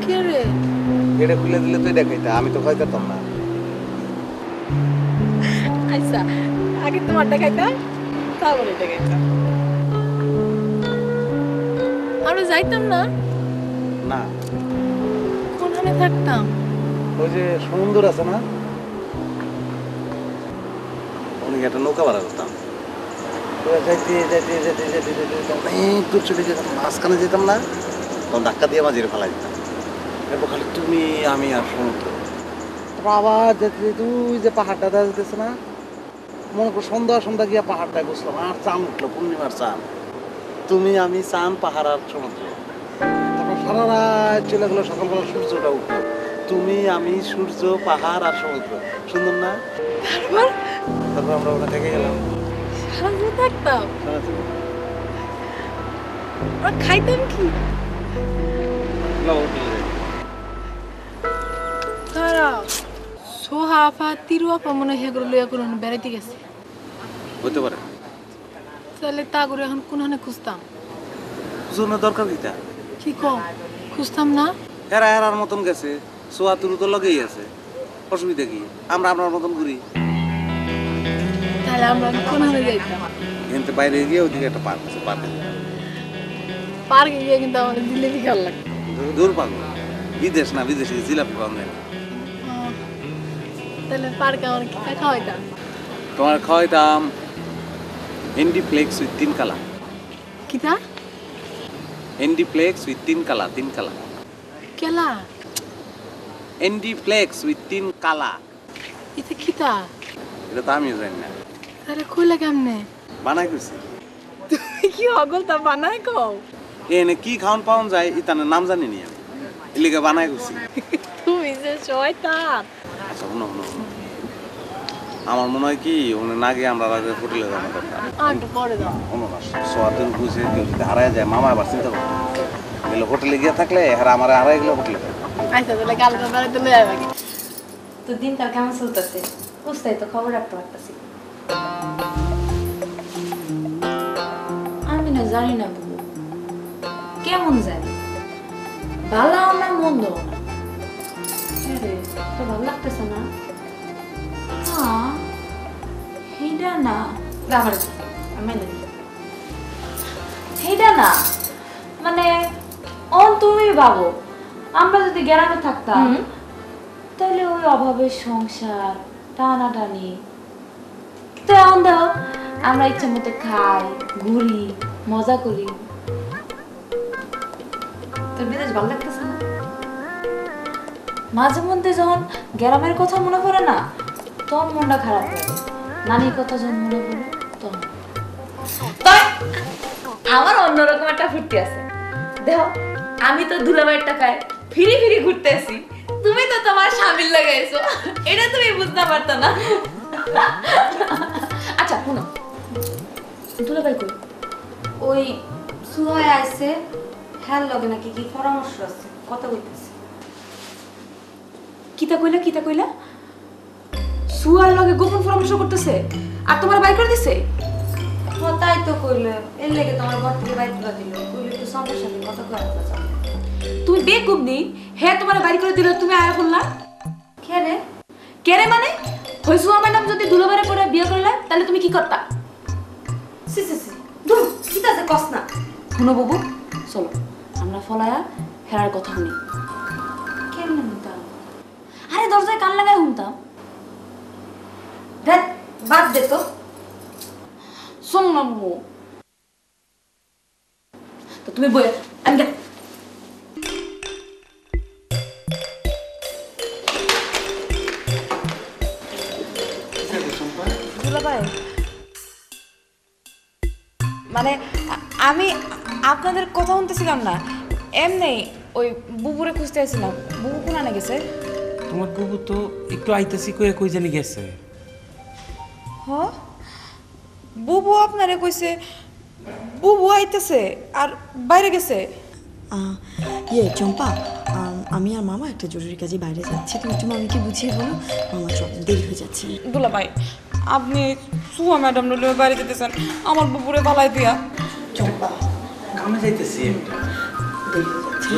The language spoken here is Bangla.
কে রে? এটা খুলে দিলে তুই দেখাইতা, আমি তো খাইতাম না। আচ্ছা, আগে তোমারটা খাইতাম, তারপরে এটা খাইতাম। আমরা যাইতাম না? না, কোনখানে থাকতাম? ওই যে সমুদ্র আছে না, অনেক একটা নৌকা ভাড়া করতাম। যাইতে যাইতে যেতে যেতে যেতে অনেক দূর চলে যেতাম, মাঝখানে যেতাম না, তখন ধাক্কা দিয়ে মাঝিরে ফেলাই দিতাম। এরপর খালি তুমি আমি আর সমুদ্র। তারপর আবার যেতে যেতে ওই যে পাহাড়টা দেখা যেতেছে না, মনে করো সন্ধ্যা সন্ধ্যা গিয়া পাহাড়টায় বসলাম, আর চান উঠলো, পূর্ণিমার চান। তুমি আমি চান, পাহাড় আর সমুদ্র। তারপর সারা রাত চলে গেলো, সকালবেলা সূর্যটা উঠলো। তুমি আমি সূর্য, পাহাড় আর সমুদ্র, সুন্দর না? তারপর তারপর আমরা ওটা থেকে গেলাম, সারাদিন থাকতাম। আমরা খাইতাম কি? দাঁড়াও, সোহা আপা, তিরু আপা মনে হয় এগুলো লইয়া কোনো বেড়াইতে গেছে। হতে পারে। তাহলে তা করে এখন কোনখানে খুঁজতাম? জন্য দরকার কিটা? কি কম খুঁজতাম না? হেরা হেরার মতন গেছে, সোয়া তুরু তো লগেই আছে, অসুবিধা কি? আমরা আপনার মতন ঘুরি। তাহলে আমরা কোনখানে যাইতাম? এখান থেকে বাইরে গিয়ে ওইদিকে একটা পার্ক আছে, পার্কে পার্কে গিয়ে কিন্তু আমাদের জিলেবি খাওয়ার লাগে। দূর পাগল, বিদেশ না, বিদেশে জিলাপি পাওয়া যায় না। তাহলে পার্কে আমার কি খাওয়াইতাম? তোমার খাওয়াইতাম এন্ডিফ্লেক্স উইথ 3 কালা। কিতা? এন্ডিফ্লেক্স উইথ 3 কালা, 3 কালা। কেলা? এন্ডিফ্লেক্স উইথ 3 কালা। এটা কিতা? এটা তো আমিও জানি না, তাহলে কইলা কেমনে? বানাই করছি। তুমি কি অগল তা বানাই কও? এনে কি খাওয়ান পাওয়া যায় ইতানের নাম জানি নি আমি, এলিগে বানাই করছি। তুমি যে শয়তান। আচ্ছা শুনো শুনো শুনো, আমার মনে হয় কি ওনে না গিয়ে আমরা আগে হোটেলে যাওয়া দরকার। একটু পরে দাও। সোয়াদিন বুঝে কেউ যদি হারায় যায়, মামা আবার চিন্তা করতো গেলে হোটেলে গিয়ে থাকলে হারা আমার হারাই গেলে হোটেলে। আচ্ছা তাহলে কালকে বেড়াইতে লই আইবা কি? তো দিনকাল কেমন চলতেছে? বুঝতেই তো খবর রাখতে পারতেছি। আমি না জানি না বুবু, কেমন জানি, ভালো না মন্দ না। তো ভালো লাগতেছে না? হ্যাঁ, হেডা না আমার হেডা না, মানে তুমি ভাবো আমরা যদি গ্রামে থাকতাম তাহলে ওই অভাবের সংসার, টানাটানি, তো এখন দেখো আমরা ইচ্ছে মতো খাই, ঘুরি, মজা করি। তোর বিদেশ ভালো লাগতেছে না? মাঝে মধ্যে যখন গ্রামের কথা মনে পড়ে না, তখন মনটা খারাপ লাগে। নানির কথা যখন মনে পড়ে তখন আমার অন্যরকম একটা ফুর্তি আছে। দেখো আমি তো দুলাভাইয়ের টাকায় ফিরি ফিরি ঘুরতে আসি, তুমি তো তোমার স্বামীর লাগাইছো, এটা তুমি বুঝতে পারতো না। আচ্ছা শুনো, দুলাভাই কই? ওই সুহায় আইছে, হ্যাঁ লগে নাকি কি পরামর্শ আছে, কথা কইতেছে। কিতা কইলা কিতা কইলা? সুহার লগে গোপন পরামর্শ করতেছে আর তোমার বাইর করে দিছে? তাই তো কইলে, এর লেগে তোমার ঘর থেকে বাইর করে দিল, কইলে একটু সমস্যা নেই, কথা কয় কথা। তুমি বেকুব নি, হ্যাঁ তোমার বাইর করে দিল, তুমি আয়া বললা কেরে? কেরে মানে হইসু আমার নাম যদি দুলাবারে পরে বিয়ে করলে তাহলে তুমি কি করতা? সি সি সি দূর কিতা যে কস না। শুনো বাবু, চলো আমরা ফলায়া হেরার কথা শুনি। কেমনে শুনতাম? আরে দরজায় কান লাগায় শুনতাম। দেখ বাদ দে তো, শোন না বাবু, তো তুমি বই আমি মানে আমি আপনাদের কথা শুনতেছিলাম না, এমনি ওই বুবুরে খুঁজতে আসছিলাম। বুবু কোন আনে গেছে? তোমার বুবু তো একটু আইতাছি কইয়া কই জানি গেছে। হ, বুবু আপনারে কইছে বুবু আইতেছে আর বাইরে গেছে। চম্পা, আমি আর মামা একটা জরুরি কাজে বাইরে যাচ্ছি, তুমি একটু মামিকে বুঝিয়ে বলো, মামা চল দেরি হয়ে যাচ্ছে। দুলা ভাই আপনি সুয়া ম্যাডাম নলে বাইরে যেতেছেন, আমার বুবুরে পালাই দিয়া। চম্পা কামে যাইতেছি দেরি হয়ে যাচ্ছে।